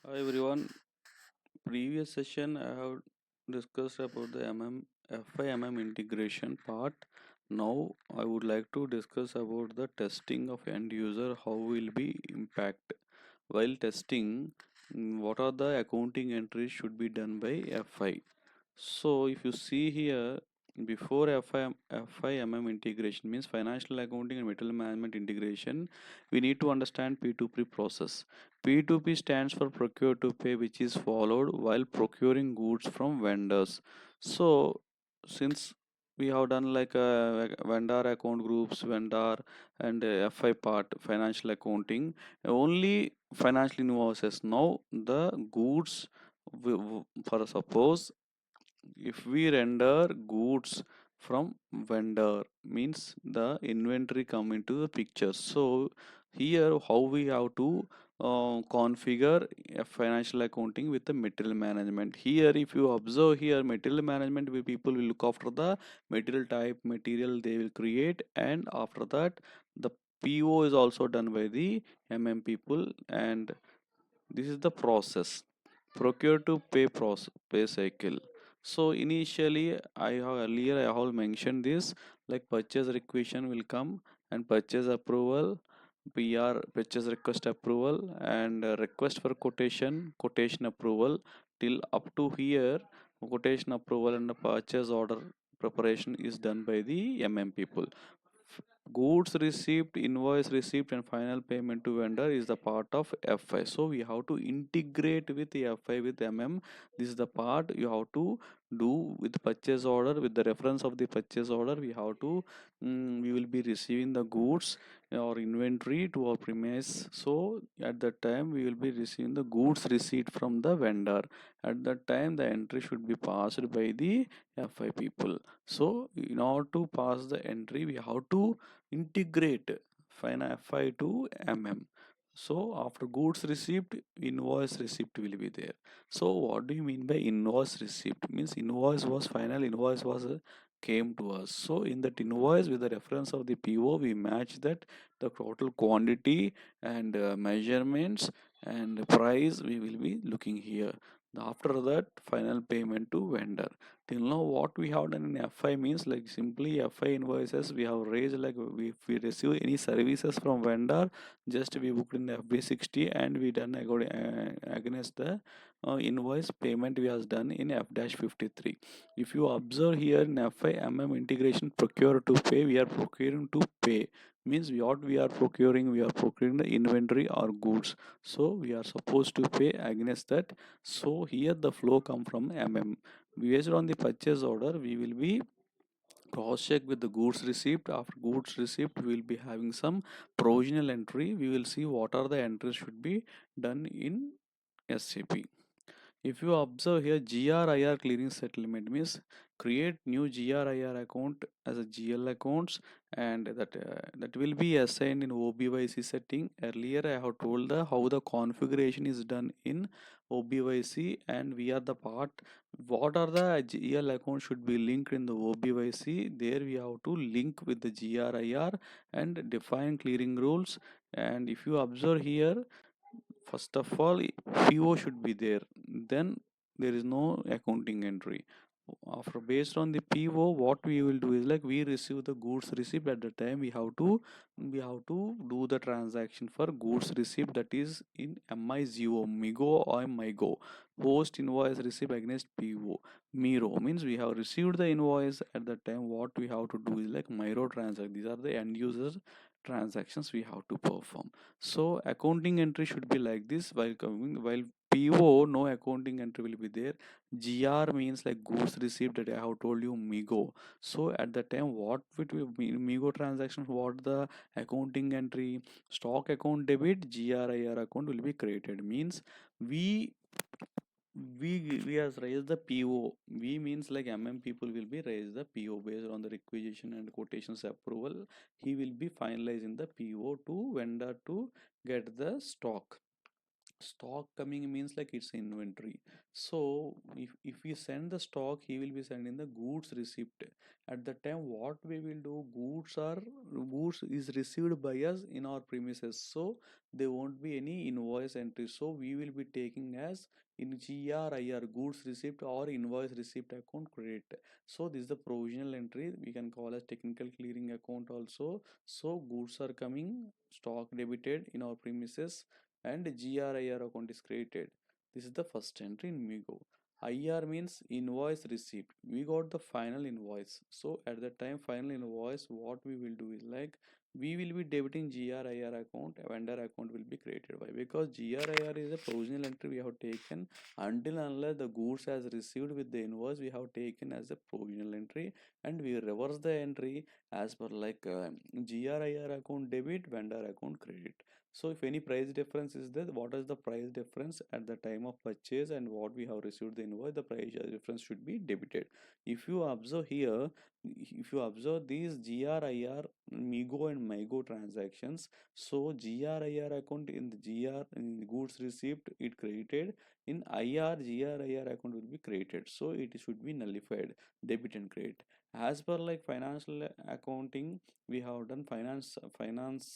Hi everyone. Previous session I have discussed about the FIMM integration part. Now I would like to discuss about the testing of end user, how will be impact. While testing, what are the accounting entries should be done by FI. So if you see here, before FIMM integration means financial accounting and material management integration, we need to understand P2P process. P2P stands for procure to pay, which is followed while procuring goods from vendors. So since we have done like a vendor account groups, vendor and FI part, financial accounting, only financial invoices. Now the goods, for suppose if we render goods from vendor means the inventory come into the picture. So here how we have to configure a financial accounting with the material management. Here if you observe here, material management people will look after the material type, material they will create, and after that the PO is also done by the people. And this is the process, procure to pay process, pay cycle. So initially I have earlier I have mentioned this, like purchase requisition will come and purchase approval, PR purchase request approval, and request for quotation approval. Till up to here, quotation approval and the purchase order preparation is done by the people. Goods received, invoice received, and final payment to vendor is the part of FI. So we have to integrate with the FI with This is the part you have to do with purchase order. With the reference of the purchase order, we have to we will be receiving the goods or inventory to our premise. So at that time we will be receiving the goods receipt from the vendor. At that time the entry should be passed by the FI people. So in order to pass the entry, we have to integrate FI to So after goods received, invoice receipt will be there. So what do you mean by invoice receipt? Means invoice was final, invoice was came to us. So in that invoice with the reference of the PO, we match that the total quantity and measurements and price we will be looking here. After that, final payment to vendor. Till now what we have done in FI means like simply FI invoices we have raised, like if we receive any services from vendor, just we booked in FB60 and we done against the invoice payment we has done in F-53. If you observe here in FI integration, procure to pay, we are procuring to pay means what we are procuring, we are procuring the inventory or goods, so we are supposed to pay against that. So here the flow come from based on the purchase order. We will be cross check with the goods receipt. After goods receipt we will be having some provisional entry. We will see what are the entries should be done in SAP. If you observe here, GRIR clearing settlement means create new GRIR account as a GL accounts, and that will be assigned in OBYC setting. Earlier I have told the how the configuration is done in OBYC, and we are the part what are the GL account should be linked in the OBYC. There we have to link with the GRIR and define clearing rules. And if you observe here, first of all, PO should be there. Then there is no accounting entry. After based on the PO, what we will do is like we receive the goods receipt. At the time we have to do the transaction for goods receipt, that is in MIGO or MIGO. Post invoice receipt against PO. MIRO means we have received the invoice. At the time what we have to do is like MIRO transaction. These are the end users transactions we have to perform. So accounting entry should be like this. While PO, no accounting entry will be there. GR means like goods received, that I have told you MIGO. So at the time what it will be MIGO transaction, what the accounting entry, stock account debit, GRIR account will be created. Means we we has raised the PO. We means like people will be raised the PO based on the requisition and quotations approval. He will be finalizing the PO to vendor to get the stock. Stock coming means like it's inventory. So if we send the stock, he will be sending the goods receipt. At the time, what we will do, goods is received by us in our premises, so there won't be any invoice entry. So we will be taking as in GRIR, goods receipt or invoice receipt account credit. So this is the provisional entry, we can call as technical clearing account also. So goods are coming, stock debited in our premises, and GRIR account is created. This is the first entry in MIGO. IR means invoice receipt. We got the final invoice. So at the time final invoice, what we will do is like we will be debiting GRIR account, vendor account will be created. Why? Because GRIR is a provisional entry we have taken. Until unless the goods has received with the invoice, we have taken as a provisional entry, and we reverse the entry as per like GRIR account debit, vendor account credit. So if any price difference is there, what is the price difference at the time of purchase and what we have received the invoice, the price difference should be debited. If you observe here, if you observe these GRIR, MIGO and MIGO transactions, so GRIR account in the in the goods received, it created. In IR, GRIR account will be created. So it should be nullified, debit and credit. As per like financial accounting, we have done finance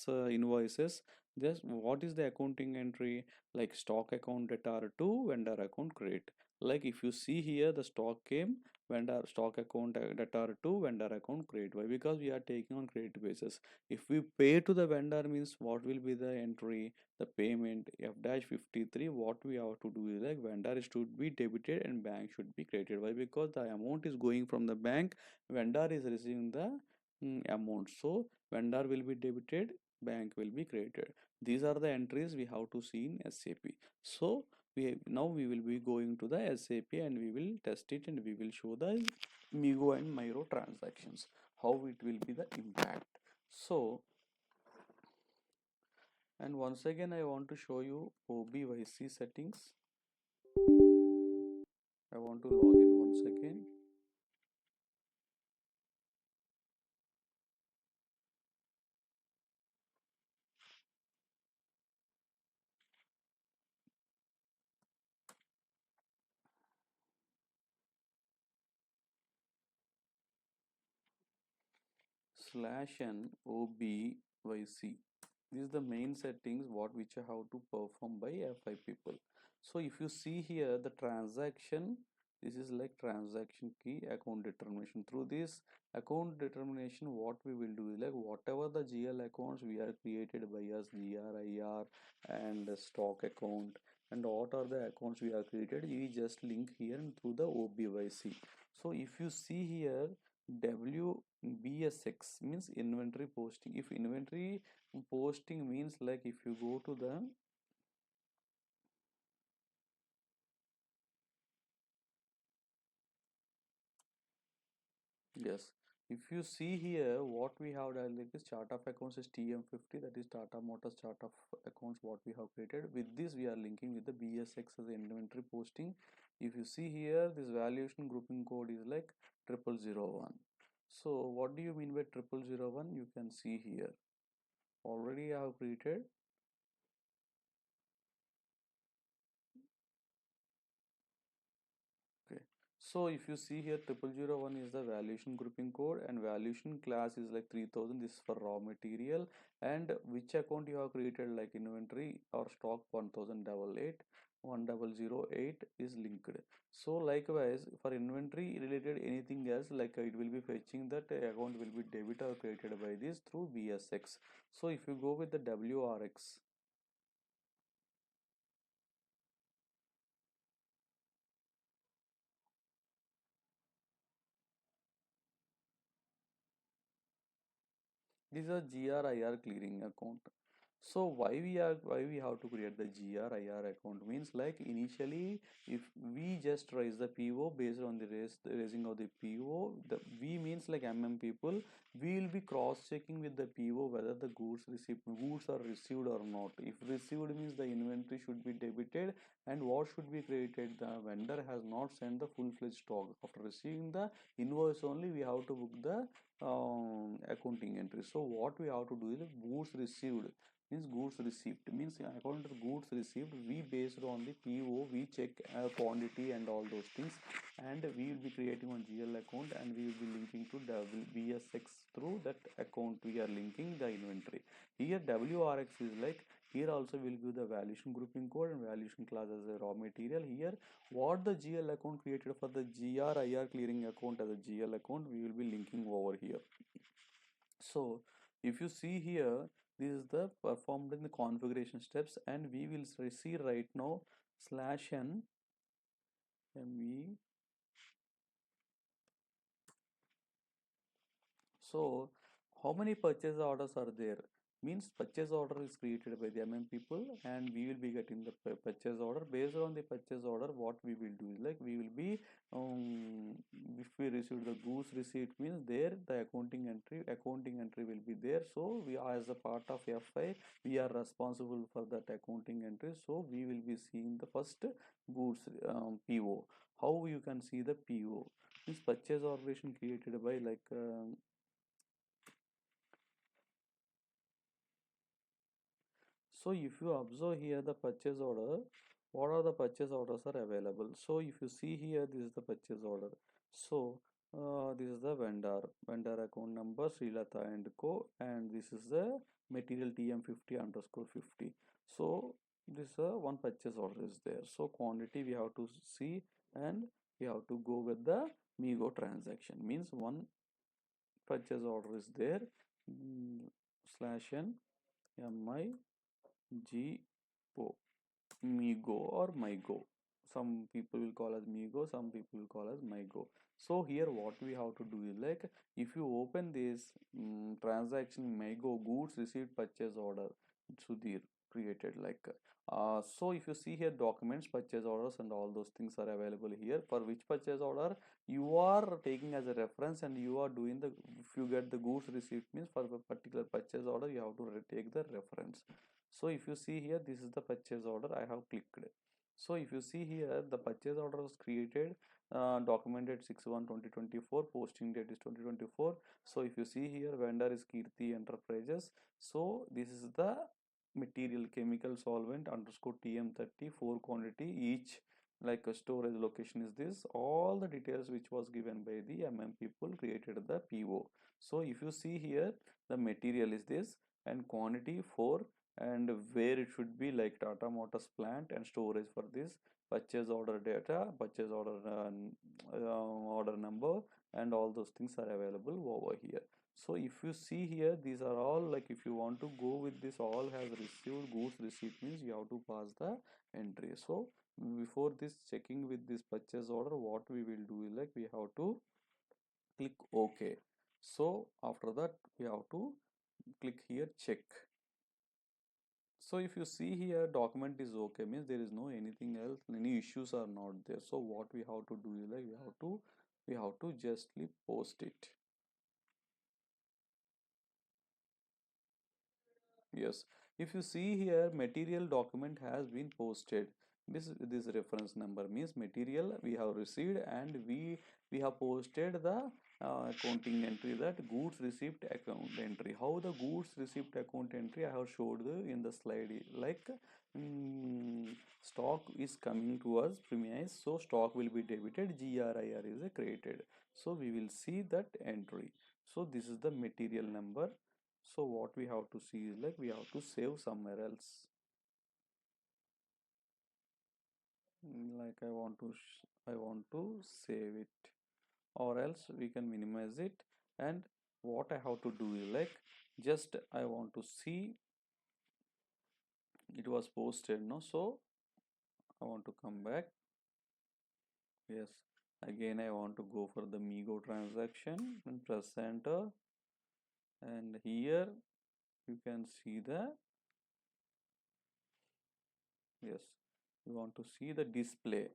invoices. Just what is the accounting entry? Like stock account debtor to vendor account credit. Like if you see here, the stock came, vendor stock account debtor to vendor account credit. Why? Because we are taking on credit basis. If we pay to the vendor means what will be the entry? The payment F-53. What we have to do is like vendor should be debited and bank should be credited. Why? Because the amount is going from the bank, vendor is receiving the amount. So vendor will be debited, bank will be credited. These are the entries we have to see in SAP. So now we will be going to the SAP and we will test it and we will show the MIGO and MIRO transactions, how it will be the impact. So, and once again I want to show you OBYC settings. I want to log in once again. /n OBYC. This is the main settings what which I have to perform by FI people. So if you see here the transaction, this is like transaction key account determination. Through this account determination, what we will do is like whatever the GL accounts we are created by us, GRIR and stock account, and what are the accounts we are created, we just link here and through the OBYC. So if you see here, WBSX means inventory posting. If inventory posting means like if you go to the, yes, if you see here what we have done, like this chart of accounts is TM50, that is Tata Motors chart of accounts what we have created. With this we are linking with the BSX as the inventory posting. If you see here, this valuation grouping code is like 0001. So what do you mean by 0001? You can see here already I have created. Okay, so if you see here, 0001 is the valuation grouping code, and valuation class is like 3000. This is for raw material, and which account you have created like inventory or stock 1088. 1008 is linked. So likewise for inventory related anything else, like it will be fetching that account will be debit or created by this through BSX. So if you go with the WRX, this is a GRIR clearing account. So why we have to create the GRIR account means like initially if we just raise the PO based on the raising of the PO, the V means like people, we will be cross checking with the PO whether the goods are received or not. If received means the inventory should be debited, and what should be created, the vendor has not sent the full-fledged stock. After receiving the invoice only we have to book the accounting entry. So what we have to do is goods received. means goods received, means according to the goods received, we based on the PO we check quantity and all those things, and we will be creating one GL account and we will be linking to WSX. Through that account we are linking the inventory. Here WRX is like, here also we'll give the valuation grouping code and valuation class as a raw material. Here what the GL account created for the GRIR clearing account as a GL account, we will be linking over here. So if you see here, this is the performed in the configuration steps, and we will see right now slash n me. So how many purchase orders are there? Means purchase order is created by the people, and we will be getting the purchase order. Based on the purchase order, what we will do is like, we will be if we receive the goods receipt, means there the accounting entry will be there. So we are, as a part of FI, we are responsible for that accounting entry. So we will be seeing the first goods PO. How you can see the PO? This purchase operation created by like so if you observe here the purchase order, what are the purchase orders are available? So if you see here, this is the purchase order. So this is the vendor account number Srilata and Co, and this is the material TM50 underscore 50. So this one purchase order is there. So quantity we have to see, and we have to go with the MIGO transaction, means one purchase order is there, slash n MIGO, MIGO or MIGO. Some people will call as MIGO, some people will call as MIGO. So here what we have to do is like, if you open this transaction MIGO goods received purchase order, Sudhir created like, so if you see here documents, purchase orders and all those things are available here. For which purchase order you are taking as a reference, and you are doing the, if you get the goods received, means for the particular purchase order you have to take the reference. So if you see here, this is the purchase order I have clicked. So if you see here, the purchase order was created, documented 6/1/2024, posting date is 2024. So if you see here, vendor is Kirti Enterprises. So this is the material chemical solvent underscore TM34 quantity each, like a storage location is this, all the details which was given by the people created the PO. So if you see here, the material is this and quantity 4, and where it should be like Tata Motors plant, and storage for this, purchase order data, purchase order order number, and all those things are available over here. So if you see here, these are all like, if you want to go with this all has received goods receipt, means you have to pass the entry. So before this checking with this purchase order, what we will do is like, we have to click OK. So after that we have to click here check. So if you see here, document is okay, means there is no anything else, any issues are not there. So what we have to do is like, we have to justly post it. Yes, if you see here, material document has been posted. This reference number means material we have received, and we have posted the accounting entry, that goods received account entry. How the goods received account entry I have showed in the slide, like stock is coming to us premise, so stock will be debited, GRIR is created. So we will see that entry. So this is the material number. So what we have to see is like, we have to save somewhere else. Like I want to save it, or else we can minimize it. And what I have to do is like, just I want to see it was posted, no? So I want to come back. Yes. Again, I want to go for the MIGO transaction and press enter. And here you can see the, yes, you want to see the display.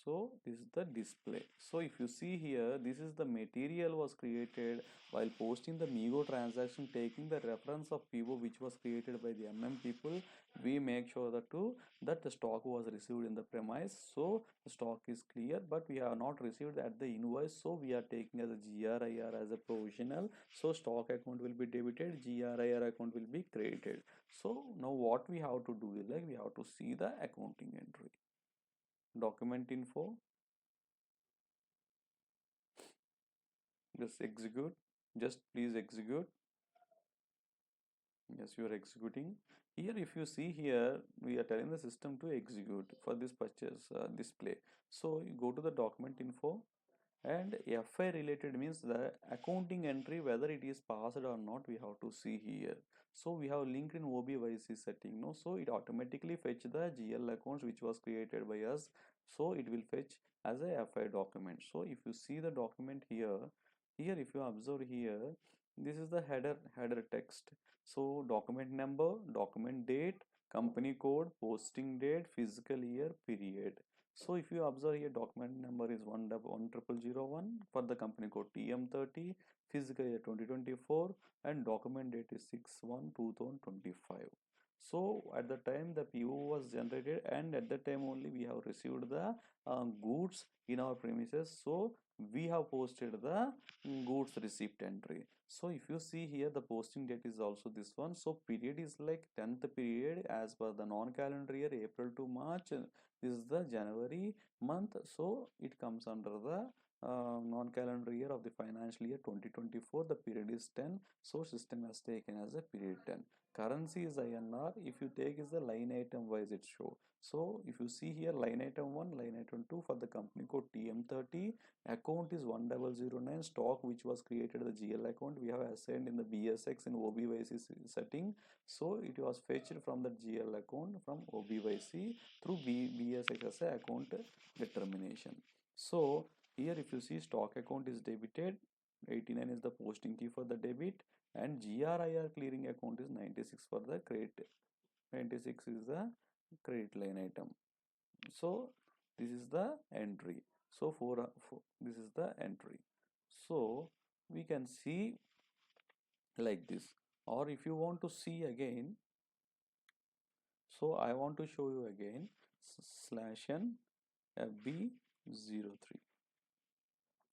So this is the display. So if you see here, this is the material was created while posting the MIGO transaction, taking the reference of PO which was created by the people. We make sure that the stock was received in the premise. So the stock is clear, but we have not received at the invoice. So we are taking as a GRIR as a provisional. So stock account will be debited, GRIR account will be credited. So now what we have to do is like we have to see the accounting entry. Document info, just execute, just please execute. Yes, you are executing. Here if you see here, we are telling the system to execute for this purchase display. So you go to the document info, and FI related means the accounting entry, whether it is passed or not, we have to see here. So we have linked in OBYC setting, no? So it automatically fetch the GL accounts which was created by us. So it will fetch as a FI document. So if you see the document here, if you observe here, this is the header text. So document number, document date, company code, posting date, fiscal year, period. So if you observe here, document number is 10001 for the company code TM30, fiscal year 2024, and document date is 6/1/2025. So at the time the PO was generated, and at the time only we have received the goods in our premises. So we have posted the goods receipt entry. So if you see here, the posting date is also this one. So period is like 10th period as per the non-calendar year, April to March. This is the January month, so it comes under the non-calendar year of the financial year 2024. The period is 10, so system has taken as a period 10. Currency is INR. If you take is the line item wise it show. So if you see here, line item 1, line item 2 for the company code TM30, account is 1009, stock which was created the GL account we have assigned in the BSX in OBYC setting. So it was fetched from the GL account from OBYC through BSX as a account determination. So here if you see, stock account is debited, 89 is the posting key for the debit, and GRIR clearing account is 96 for the credit. 96 is the credit line item. So this is the entry. So for this is the entry. So we can see like this, or if you want to see again, so I want to show you again /n FB03.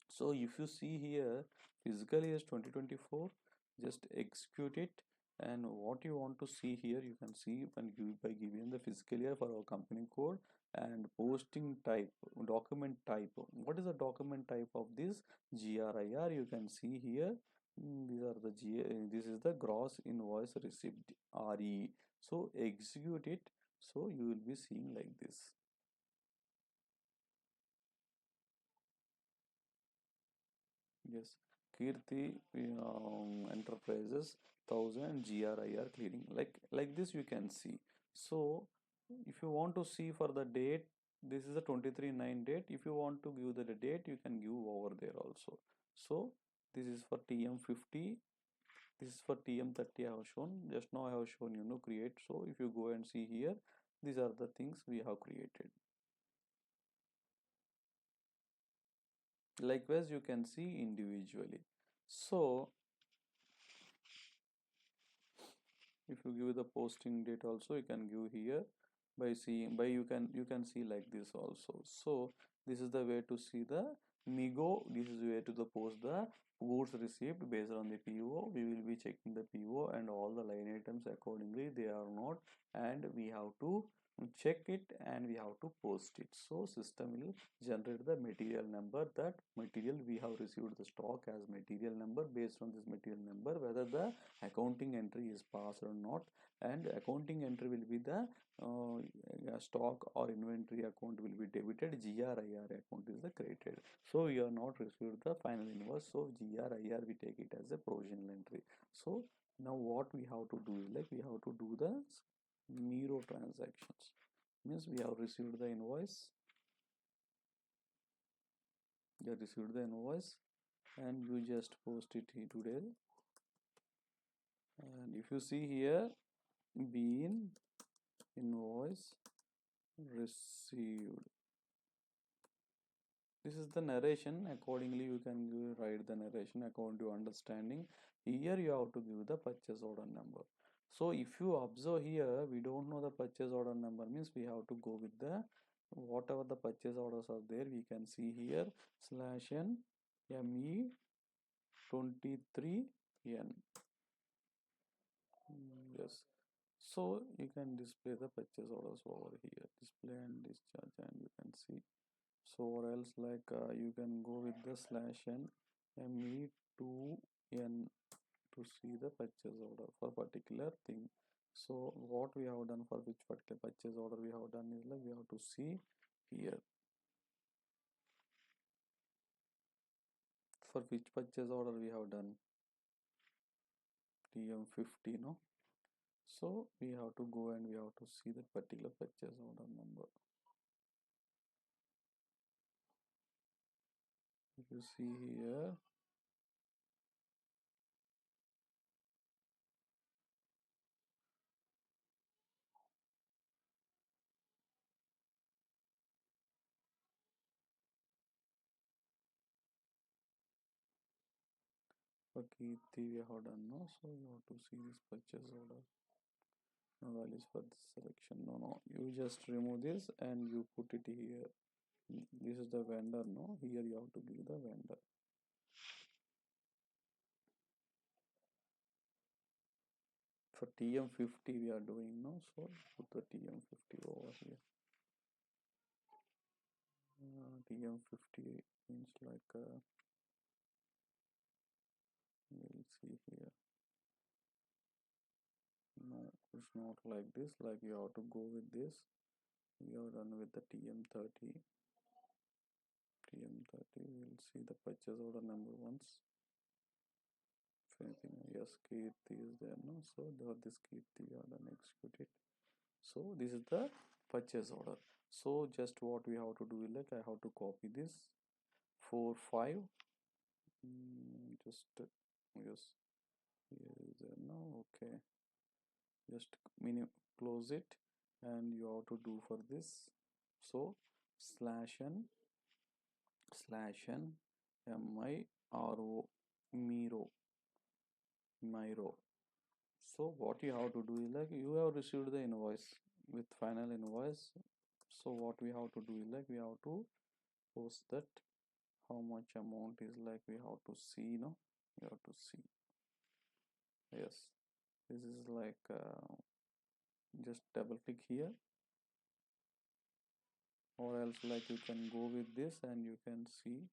So if you see here, fiscal year is 2024, just execute it, and what you want to see here, you can see by giving the fiscal year for our company code and posting type, document type. What is the document type of this? GRIR. You can see here. These are the this is the gross invoice received, RE. So execute it. So you will be seeing like this. Yes, Kirti Enterprises 1000 GRIR clearing, like this you can see. So if you want to see for the date, this is a 23/9 date. If you want to give the date, you can give over there also. So this is for TM50, this is for TM30 I have shown. Just now I have shown create. So if you go and see here, these are the things we have created. Likewise, you can see individually. So if you give the posting date also, you can give here by seeing, by you can see like this also. So this is the way to see the MIGO. This is the way to the post the goods received based on the PO. We will be checking the PO and all the line items accordingly, they are not, and we have to check it and we have to post it. So system will generate the material number, that material we have received the stock as material number. Based on this material number, whether the accounting entry is passed or not, and accounting entry will be the stock or inventory account will be debited, GRIR account is the credited. So you are not received the final invoice, so GRIR we take it as a provisional entry. So now what we have to do is like we have to do the Miro transactions. Means we have received the invoice, you have received the invoice, and you just post it here today. And if you see here, been invoice received, This is the narration. Accordingly you can write the narration according to understanding. Here you have to give the purchase order number. So if you observe here, we don't know the purchase order number, means we have to go with the whatever the purchase orders are there. We can see here slash n me 23n. Yes, so you can display the purchase orders over here, display and discharge, and you can see. So or else like you can go with the slash n me2n to see the purchase order for particular thing. So what we have done, for which particular purchase order we have done, is like we have to see here for which purchase order we have done TM50, no? So we have to go and we have to see the particular purchase order number. If you see here, okay, we have done, no? So you have to see this purchase order. No values for this selection. No, no. You just remove this and you put it here. This is the vendor, no? Here you have to give the vendor. For TM50 we are doing, no? So put the TM50 over here. TM50 means like we'll see here. No, it's not like this. Like you have to go with this. We are done with the TM30. TM30. We'll see the purchase order number once. If anything, yes, Kirti is there, no? So this Kirti we are done, execute it. So this is the purchase order. So just what we have to do is like I have to copy this 4 5. Just yes, here is there now. Okay, just close it, and you have to do for this. So slash n MIRO MIRO. So what you have to do is like you have received the invoice with final invoice. So what we have to do is like we have to post that how much amount is, like we have to see, no? We have to see. Yes, this is like just double click here, or else like you can go with this and you can see.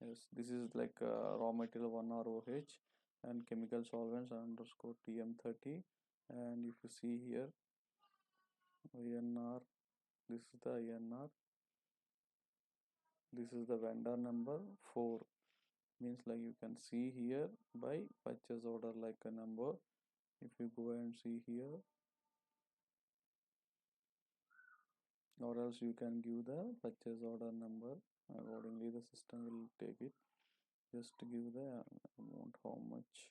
Yes, this is like raw material 1 ROH and chemical solvents underscore TM30. And if you see here INR, this is the INR, this is the vendor number 4, means like you can see here by purchase order like a number. If you go and see here, or else you can give the purchase order number, accordingly the system will take it. Just give the amount how much.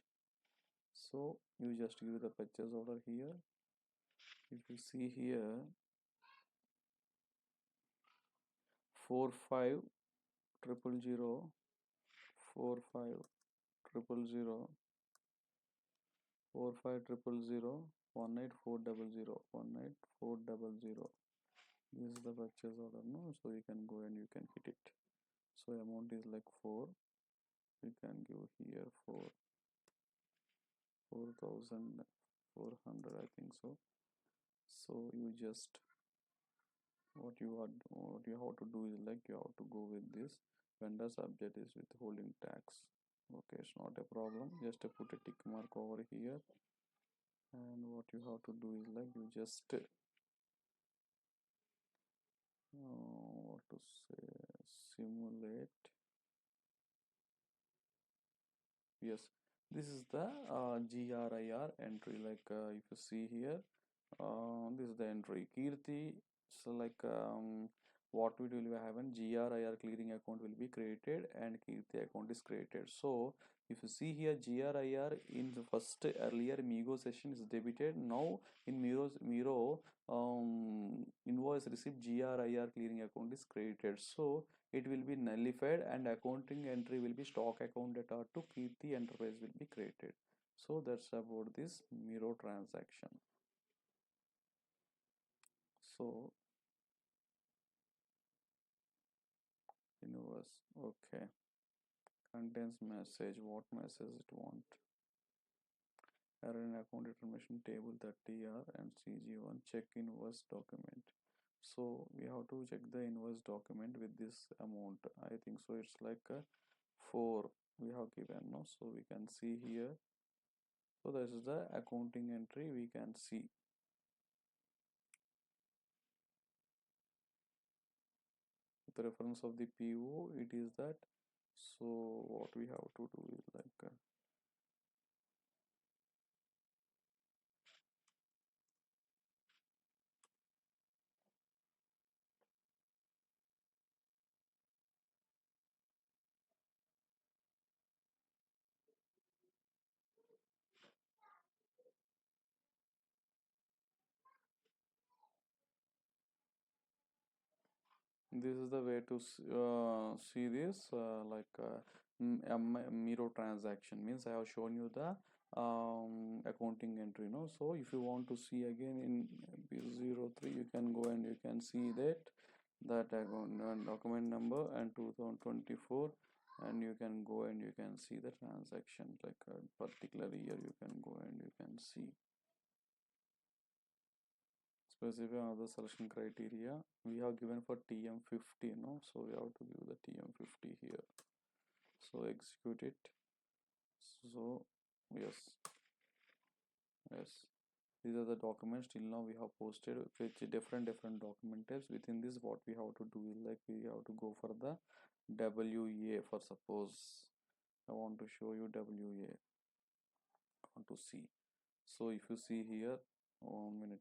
So you just give the purchase order here. If you see here 45 000 45 000 18400 18400. This is the purchase order, no? So you can go and you can hit it. So amount is like 4. You can give here 4400, I think so. So you just what you have to do is like you have to go with this vendor subject is withholding tax. Okay, it's not a problem. Just put a tick mark over here, and what you have to do is like you just what to say, simulate. Yes, this is the GRIR entry. Like if you see here, this is the entry Kirti. So like what we will have, an GRIR clearing account will be created and Kirti account is created. So If you see here, GRIR in the first earlier MIGO session is debited. Now in MIRO invoice receipt GRIR clearing account is created. So it will be nullified and accounting entry will be stock account data to keep the enterprise will be created. So that's about this MIRO transaction. So invoice, okay, contains message. What message it want? Error in account information table 30R and CG1 check invoice document. So we have to check the invoice document with this amount. I think so it's like a 4 we have given, no? So we can see here. So this is the accounting entry we can see. The reference of the PO, it is that. So what we have to do is like this is the way to see this Miro transaction means I have shown you the accounting entry, no? So if you want to see again in B03, you can go and you can see that account document number and 2024, and you can go and you can see the transaction like a particular year. You can go and you can see specify another selection criteria we have given for TM50, no? So we have to give the TM50 here. So execute it. So yes, yes, these are the documents. Till now we have posted with different document types. Within this, what we have to do is like we have to go for the WA. For suppose I want to show you WA, I want to see. So if you see here, 1 minute,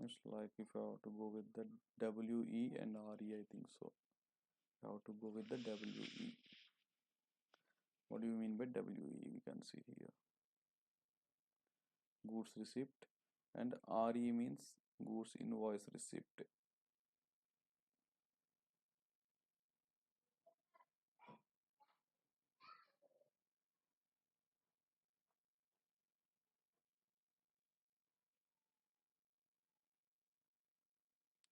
it's like if I have to go with the WE and RE, I think so. I have to go with the WE. What do you mean by WE? We can see here goods receipt, and RE means goods invoice receipt.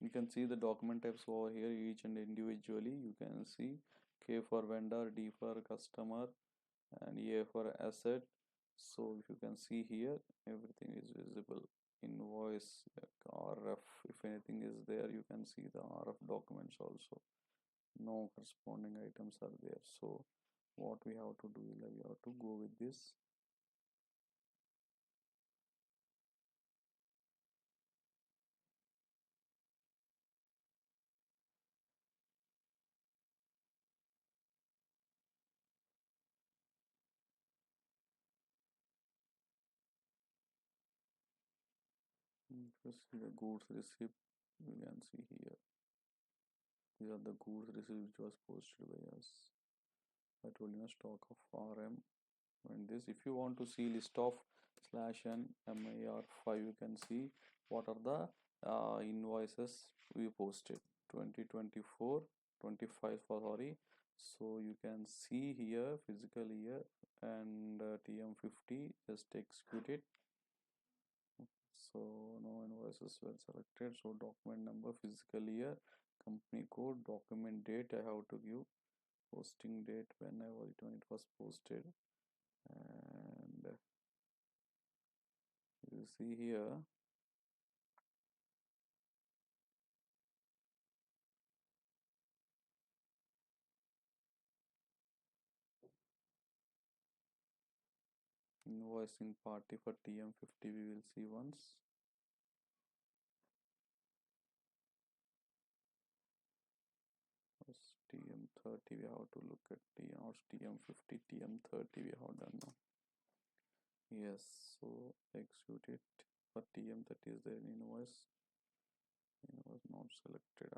You can see the document types over here, each and individually. You can see K for vendor, D for customer, and A for asset. So if you can see here, everything is visible. Invoice, RF, if anything is there, you can see the RF documents also. No corresponding items are there. So what we have to do is like we have to go with this. If you see the goods receipt, you can see here. These are the goods receipt which was posted by us. I told you stock of RM. And this, if you want to see list of /n MIR5, you can see what are the invoices we posted 2024 25 for sorry. So you can see here physical year and TM50 just execute it. So no invoices were selected. So document number, physical year, company code, document date I have to give, posting date when it was posted, and you see here invoicing party for TM50 we will see once. First TM30 we have to look at TM50, TM30 we have done now. Yes, so execute it. For TM30 is there in invoice not selected.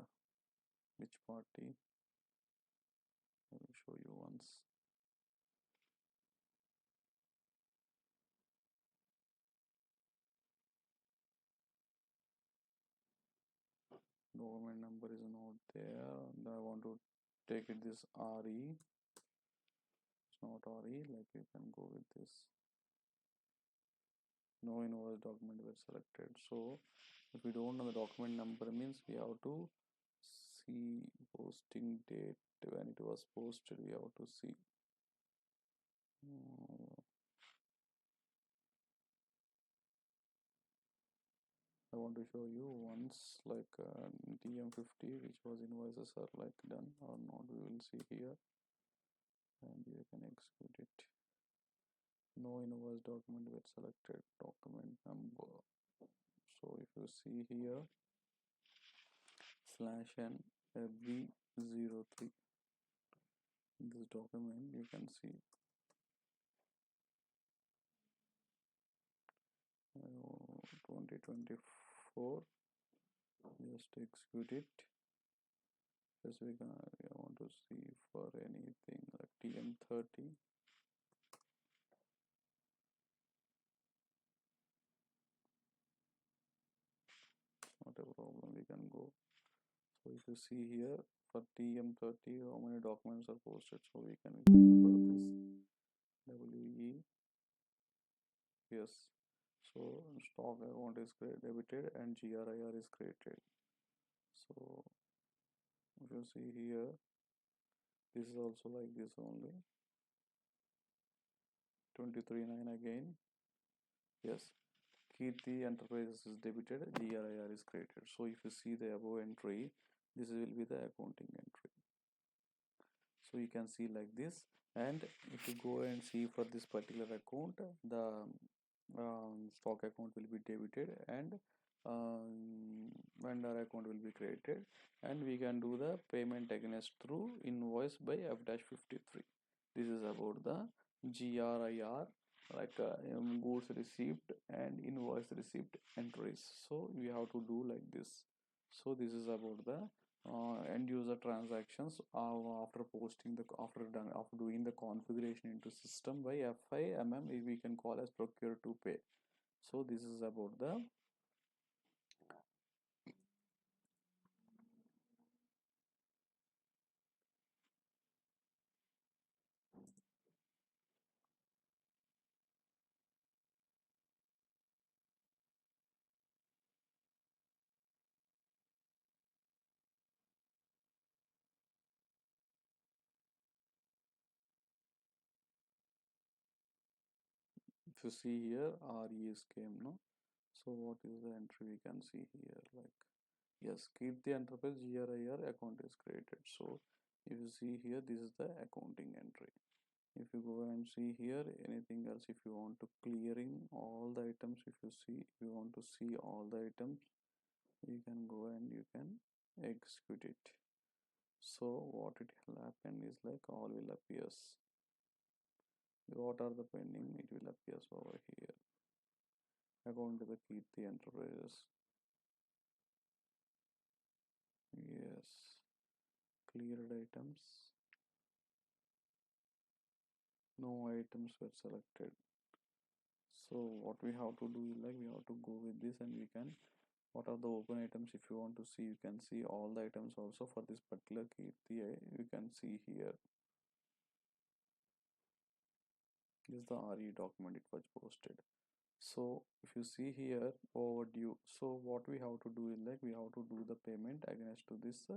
Which party? I will show you once. document number is not there, and I want to take it this RE. It's not RE, like you can go with this. No invoice document were selected. So if we don't know the document number means we have to see posting date when it was posted. We have to see. I want to show you once like TM50 which was invoices are like done or not. We will see here and you can execute it. No invoice document with selected document number. So if you see here /n FB03 this document you can see 2024. Just execute it. Just we want to see for anything like TM30. Not a problem, we can go. So if you see here for TM30 how many documents are posted, so we can put this WE. Yes, so stock account is debited and GRIR is created. So if you see here this is also like this only 23/9 again. Yes, Kirti Enterprises is debited, GRIR is created. So if you see the above entry, this will be the accounting entry. So you can see like this, and if you go and see for this particular account, the stock account will be debited and vendor account will be created, and we can do the payment against through invoice by F-53. This is about the GRIR, like goods received and invoice received entries. So we have to do like this. So this is about the end user transactions after posting the after doing the configuration into system by FIMM we can call as procure to pay. So this is about the if you see here RES came no. So what is the entry we can see here, like yes, keep the enterprise GRIR account is created. So if you see here this is the accounting entry. If you go and see here anything else, if you want to clearing all the items, if you want to see all the items, you can go and you can execute it. So what it will happen is like all will appears. What are the pending, it will appears over here according to the Kirti Enterprises. Yes, cleared items, no items were selected. So what we have to do is like we have to go with this and we can, what are the open items, if you want to see you can see all the items also for this particular Kirti. You can see here this is the RE document, it was posted. So if you see here overdue, so what we have to do is like we have to do the payment against to this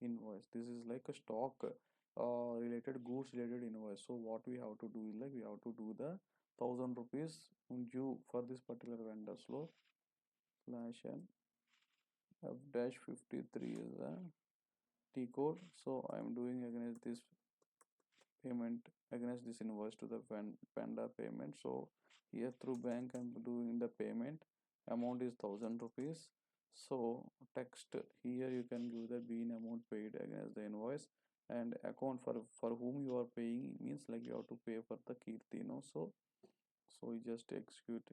invoice. This is like a stock related goods related invoice. So what we have to do is like we have to do the 1,000 rupees due for this particular vendor. So /n F-53 is the T code. So I am doing against this payment against this invoice to the vendor payment. So here through bank I'm doing the payment, amount is 1,000 rupees. So text here you can give the bean amount paid against the invoice, and account for whom you are paying means like you have to pay for the Kirti, no. So we just execute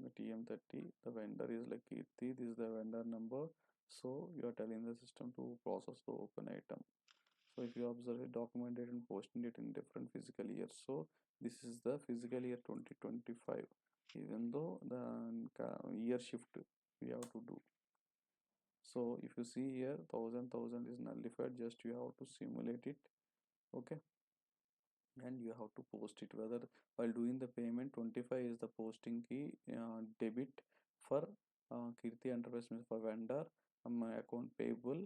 the TM30, the vendor is like Kirti, this is the vendor number. So you are telling the system to process the open item. So if you observe it, documented and posting it in different physical years. So this is the physical year 2025, even though the year shift we have to do. So if you see here, thousand is nullified, just you have to simulate it. Okay, and you have to post it. Whether while doing the payment, 25 is the posting key, debit for Kirti Enterprise means for vendor, my account payable.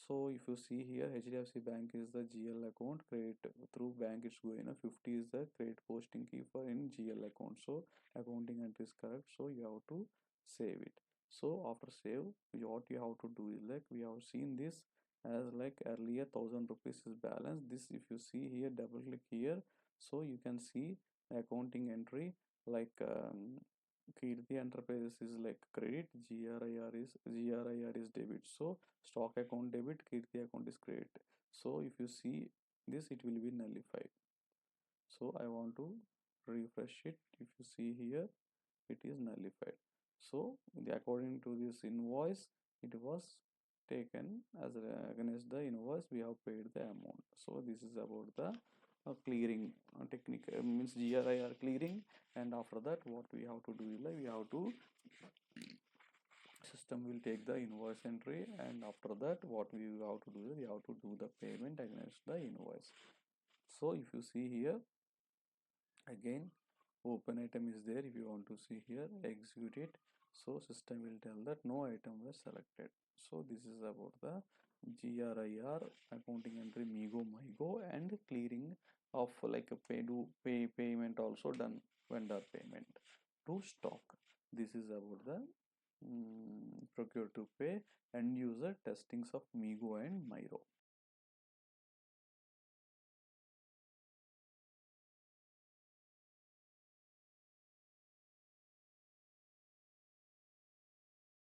So if you see here, HDFC Bank is the GL account, credit through bank it's going, 50 is the credit posting key for in GL account. So accounting entry is correct, so you have to save it. So after save, what you have to do is like we have seen this as like earlier 1000 rupees is balance. This if you see here, double click here, so you can see accounting entry like Kirti Enterprises is like credit, GRIR is debit. So stock account debit, Kirti account is credit. So if you see this, it will be nullified. So I want to refresh it. If you see here, it is nullified. So according to this invoice, it was taken as against the invoice, we have paid the amount. So this is about the clearing technique, means GRIR clearing. And after that, what we have to do is like we have to, system will take the invoice entry, and after that what we have to do is we have to do the payment against the invoice. So if you see here, again open item is there. If you want to see here, execute it, so system will tell that no item was selected. So this is about the GRIR accounting entry, MIGO MIGO, and clearing of like a payment also done, vendor payment to stock. This is about the procure to pay end user testings of MIGO and MIRO.